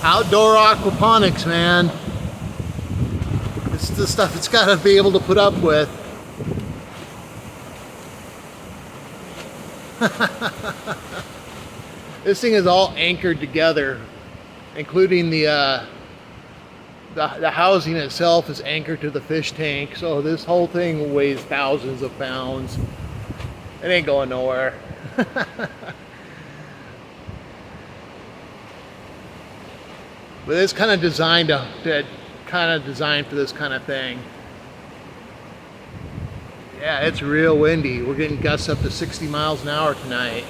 Outdoor aquaponics, man. It's the stuff it's got to be able to put up with. This thing is all anchored together, including the housing itself is anchored to the fish tank. So this whole thing weighs thousands of pounds. It ain't going nowhere. But it's kind of designed designed for this kind of thing. Yeah, it's real windy. We're getting gusts up to 60 miles an hour tonight.